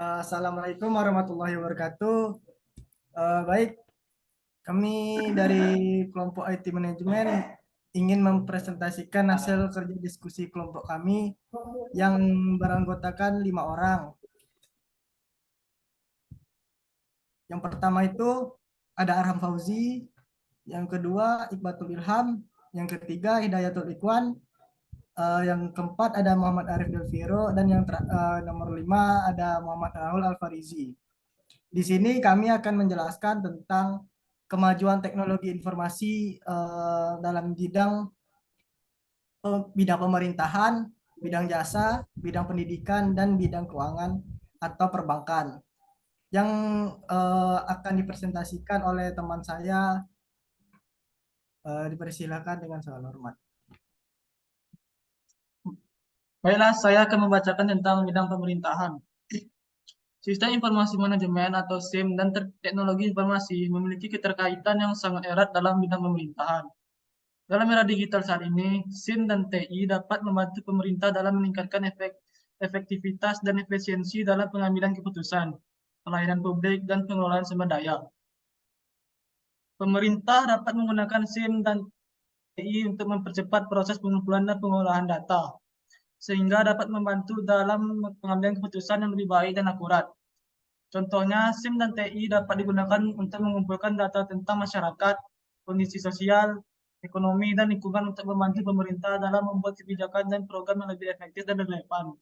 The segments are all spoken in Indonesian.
Assalamualaikum warahmatullahi wabarakatuh. Baik, kami dari kelompok IT Manajemen ingin mempresentasikan hasil kerja diskusi kelompok kami yang beranggotakan 5 orang. Yang pertama itu ada Arham Fauzi, yang kedua Iqbatul Ilham, yang ketiga Hidayatul Ikhwan, yang keempat ada Muhammad Arif Delviro, dan yang nomor 5 ada Muhammad Rahul Alfarizi. Di sini kami akan menjelaskan tentang kemajuan teknologi informasi dalam bidang pemerintahan, bidang jasa, bidang pendidikan, dan bidang keuangan atau perbankan yang akan dipresentasikan oleh teman saya. Dipersilakan dengan segala hormat. Baiklah, saya akan membacakan tentang bidang pemerintahan. Sistem Informasi Manajemen atau SIM dan teknologi informasi memiliki keterkaitan yang sangat erat dalam bidang pemerintahan. Dalam era digital saat ini, SIM dan TI dapat membantu pemerintah dalam meningkatkan efektivitas dan efisiensi dalam pengambilan keputusan, pelayanan publik, dan pengelolaan sumber daya. Pemerintah dapat menggunakan SIM dan TI untuk mempercepat proses pengumpulan dan pengolahan data, sehingga dapat membantu dalam pengambilan keputusan yang lebih baik dan akurat. Contohnya, SIM dan TI dapat digunakan untuk mengumpulkan data tentang masyarakat, kondisi sosial, ekonomi, dan lingkungan untuk membantu pemerintah dalam membuat kebijakan dan program yang lebih efektif dan relevan.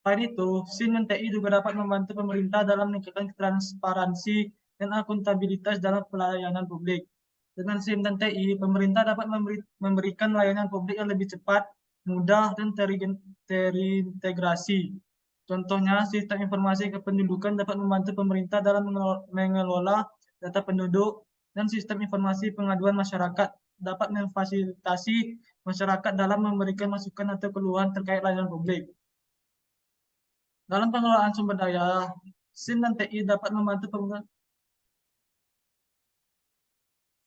Selain itu, SIM dan TI juga dapat membantu pemerintah dalam meningkatkan transparansi dan akuntabilitas dalam pelayanan publik. Dengan SIM dan TI, pemerintah dapat memberikan layanan publik yang lebih cepat, mudah, dan terintegrasi. Contohnya, sistem informasi kependudukan dapat membantu pemerintah dalam mengelola data penduduk, dan sistem informasi pengaduan masyarakat dapat memfasilitasi masyarakat dalam memberikan masukan atau keluhan terkait layanan publik. Dalam pengelolaan sumber daya, SIM dan TI dapat membantu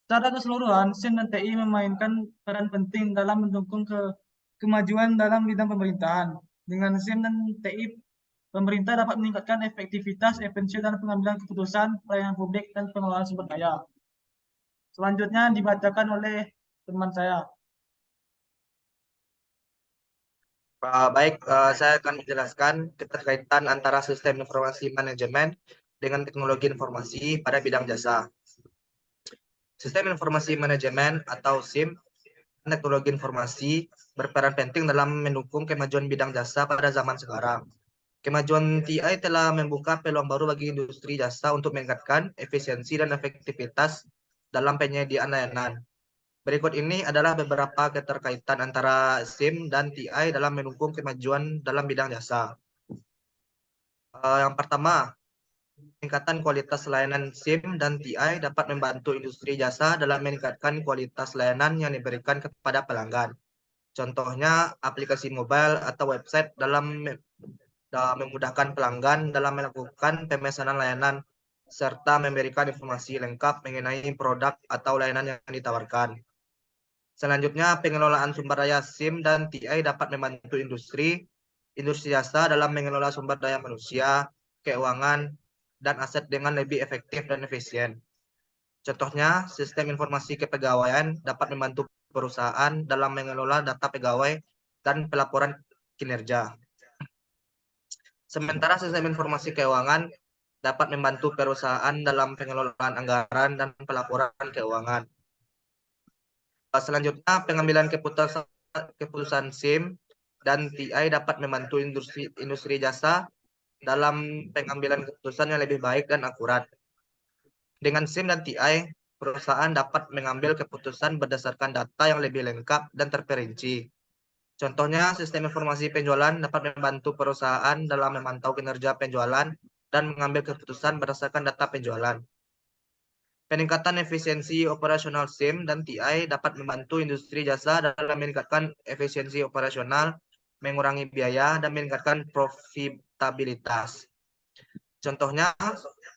secara keseluruhan, SIM dan TI memainkan peran penting dalam mendukung kemajuan dalam bidang pemerintahan. Dengan SIM dan TI, pemerintah dapat meningkatkan efektivitas, efisiensi dalam pengambilan keputusan, pelayanan publik, dan pengelolaan sumber daya. Selanjutnya dibacakan oleh teman saya. Baik, saya akan menjelaskan keterkaitan antara sistem informasi manajemen dengan teknologi informasi pada bidang jasa. Sistem informasi manajemen atau SIM dan teknologi informasi berperan penting dalam mendukung kemajuan bidang jasa pada zaman sekarang. Kemajuan TI telah membuka peluang baru bagi industri jasa untuk meningkatkan efisiensi dan efektivitas dalam penyediaan layanan. Berikut ini adalah beberapa keterkaitan antara SIM dan TI dalam mendukung kemajuan dalam bidang jasa. Yang pertama, peningkatan kualitas layanan SIM dan TI dapat membantu industri jasa dalam meningkatkan kualitas layanan yang diberikan kepada pelanggan. Contohnya, aplikasi mobile atau website dalam memudahkan pelanggan dalam melakukan pemesanan layanan serta memberikan informasi lengkap mengenai produk atau layanan yang ditawarkan. Selanjutnya, pengelolaan sumber daya SIM dan TI dapat membantu industri jasa dalam mengelola sumber daya manusia, keuangan, dan aset dengan lebih efektif dan efisien. Contohnya, sistem informasi kepegawaian dapat membantu perusahaan dalam mengelola data pegawai dan pelaporan kinerja. Sementara sistem informasi keuangan dapat membantu perusahaan dalam pengelolaan anggaran dan pelaporan keuangan. Selanjutnya, pengambilan keputusan SIM dan TI dapat membantu industri jasa dalam pengambilan keputusan yang lebih baik dan akurat. Dengan SIM dan TI, perusahaan dapat mengambil keputusan berdasarkan data yang lebih lengkap dan terperinci. Contohnya, sistem informasi penjualan dapat membantu perusahaan dalam memantau kinerja penjualan dan mengambil keputusan berdasarkan data penjualan. Peningkatan efisiensi operasional SIM dan TI dapat membantu industri jasa dalam meningkatkan efisiensi operasional, mengurangi biaya, dan meningkatkan profitabilitas. Contohnya,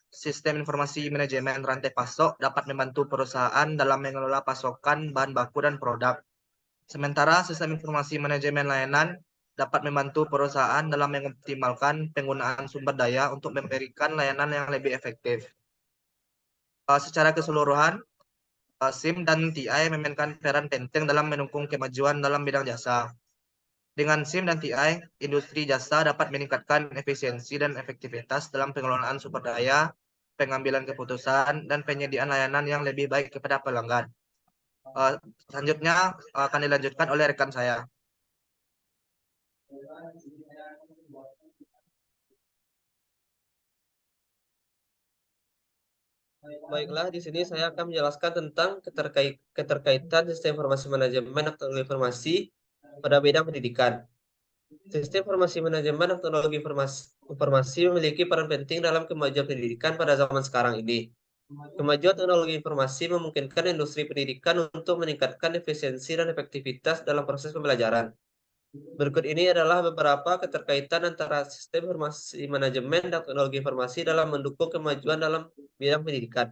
sistem informasi manajemen rantai pasok dapat membantu perusahaan dalam mengelola pasokan bahan baku dan produk. Sementara sistem informasi manajemen layanan dapat membantu perusahaan dalam mengoptimalkan penggunaan sumber daya untuk memberikan layanan yang lebih efektif. Secara keseluruhan, SIM dan TI memainkan peran penting dalam mendukung kemajuan dalam bidang jasa. Dengan SIM dan TI, industri jasa dapat meningkatkan efisiensi dan efektivitas dalam pengelolaan sumber daya, pengambilan keputusan, dan penyediaan layanan yang lebih baik kepada pelanggan. Selanjutnya akan dilanjutkan oleh rekan saya. Baiklah, di sini saya akan menjelaskan tentang keterkaitan sistem informasi manajemen dan teknologi informasi pada bidang pendidikan. Sistem informasi manajemen dan teknologi informasi memiliki peran penting dalam kemajuan pendidikan pada zaman sekarang ini. Kemajuan teknologi informasi memungkinkan industri pendidikan untuk meningkatkan efisiensi dan efektivitas dalam proses pembelajaran. Berikut ini adalah beberapa keterkaitan antara sistem informasi manajemen dan teknologi informasi dalam mendukung kemajuan dalam bidang pendidikan.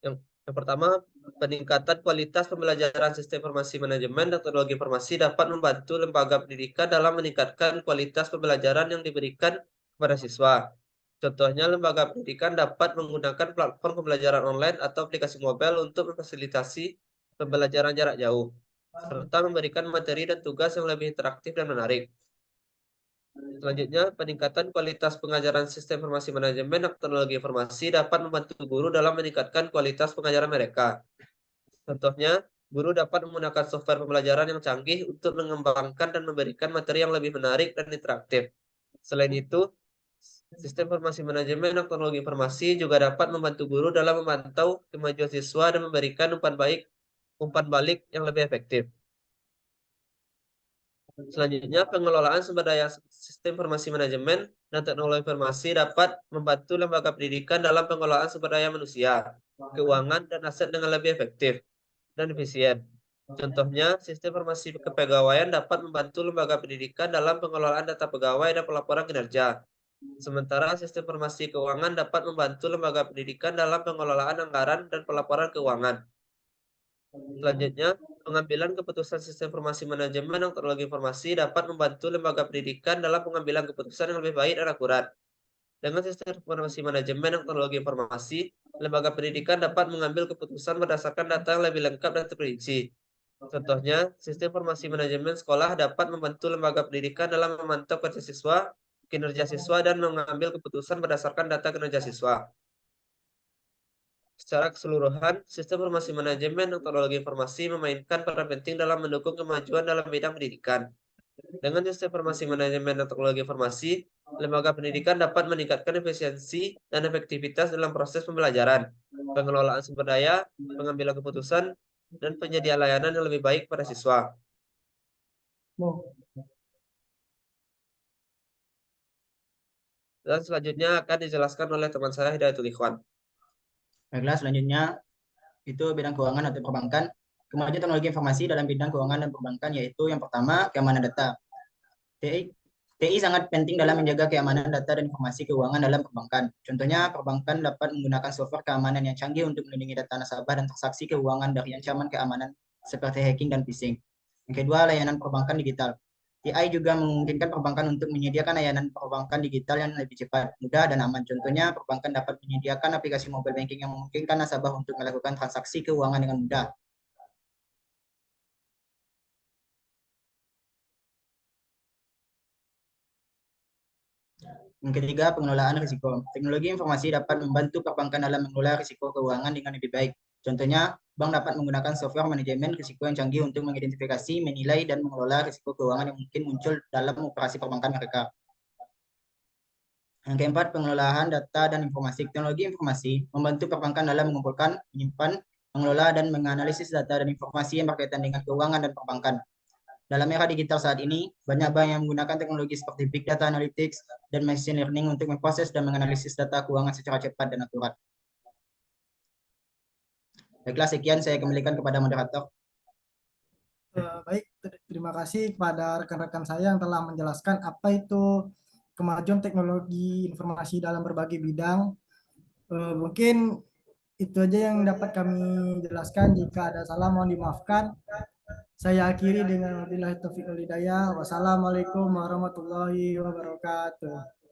Yang pertama, peningkatan kualitas pembelajaran sistem informasi manajemen dan teknologi informasi dapat membantu lembaga pendidikan dalam meningkatkan kualitas pembelajaran yang diberikan kepada siswa. Contohnya, lembaga pendidikan dapat menggunakan platform pembelajaran online atau aplikasi mobile untuk memfasilitasi pembelajaran jarak jauh, serta memberikan materi dan tugas yang lebih interaktif dan menarik. Selanjutnya, peningkatan kualitas pengajaran sistem informasi manajemen dan teknologi informasi dapat membantu guru dalam meningkatkan kualitas pengajaran mereka. Contohnya, guru dapat menggunakan software pembelajaran yang canggih untuk mengembangkan dan memberikan materi yang lebih menarik dan interaktif. Selain itu, sistem informasi manajemen dan teknologi informasi juga dapat membantu guru dalam memantau kemajuan siswa dan memberikan umpan balik yang lebih efektif. Selanjutnya, pengelolaan sumber daya sistem informasi manajemen dan teknologi informasi dapat membantu lembaga pendidikan dalam pengelolaan sumber daya manusia, keuangan, dan aset dengan lebih efektif dan efisien. Contohnya, sistem informasi kepegawaian dapat membantu lembaga pendidikan dalam pengelolaan data pegawai dan pelaporan kinerja. Sementara sistem informasi keuangan dapat membantu lembaga pendidikan dalam pengelolaan anggaran dan pelaporan keuangan. Selanjutnya, pengambilan keputusan sistem informasi manajemen dan teknologi informasi dapat membantu lembaga pendidikan dalam pengambilan keputusan yang lebih baik dan akurat. Dengan sistem informasi manajemen dan teknologi informasi, lembaga pendidikan dapat mengambil keputusan berdasarkan data yang lebih lengkap dan terperinci. Contohnya, sistem informasi manajemen sekolah dapat membantu lembaga pendidikan dalam memantau kerja siswa, kinerja siswa, dan mengambil keputusan berdasarkan data kinerja siswa. Secara keseluruhan, sistem informasi manajemen dan teknologi informasi memainkan peran penting dalam mendukung kemajuan dalam bidang pendidikan. Dengan sistem informasi manajemen dan teknologi informasi, lembaga pendidikan dapat meningkatkan efisiensi dan efektivitas dalam proses pembelajaran, pengelolaan sumber daya, pengambilan keputusan, dan penyediaan layanan yang lebih baik pada siswa. Dan selanjutnya akan dijelaskan oleh teman saya Hidayatul Ikhwan. Baiklah, selanjutnya itu bidang keuangan atau perbankan. Kemajuan teknologi informasi dalam bidang keuangan dan perbankan yaitu yang pertama, keamanan data. TI sangat penting dalam menjaga keamanan data dan informasi keuangan dalam perbankan. Contohnya, perbankan dapat menggunakan software keamanan yang canggih untuk melindungi data nasabah dan transaksi keuangan dari ancaman keamanan seperti hacking dan phishing. Yang kedua, layanan perbankan digital. TI juga memungkinkan perbankan untuk menyediakan layanan perbankan digital yang lebih cepat, mudah, dan aman. Contohnya, perbankan dapat menyediakan aplikasi mobile banking yang memungkinkan nasabah untuk melakukan transaksi keuangan dengan mudah. Yang ketiga, pengelolaan risiko. Teknologi informasi dapat membantu perbankan dalam mengelola risiko keuangan dengan lebih baik. Contohnya, bank dapat menggunakan software manajemen risiko yang canggih untuk mengidentifikasi, menilai, dan mengelola risiko keuangan yang mungkin muncul dalam operasi perbankan mereka. Yang keempat, pengelolaan data dan informasi. Teknologi informasi membantu perbankan dalam mengumpulkan, menyimpan, mengelola, dan menganalisis data dan informasi yang berkaitan dengan keuangan dan perbankan. Dalam era digital saat ini, banyak bank yang menggunakan teknologi seperti Big Data Analytics dan Machine Learning untuk memproses dan menganalisis data keuangan secara cepat dan akurat. Baiklah, sekian saya kembalikan kepada moderator. Baik, terima kasih kepada rekan-rekan saya yang telah menjelaskan apa itu kemajuan teknologi informasi dalam berbagai bidang. Mungkin itu aja yang dapat kami jelaskan. Jika ada salah mohon dimaafkan. Saya akhiri dengan wabillahi taufiq wal hidayah. Wassalamualaikum warahmatullahi wabarakatuh.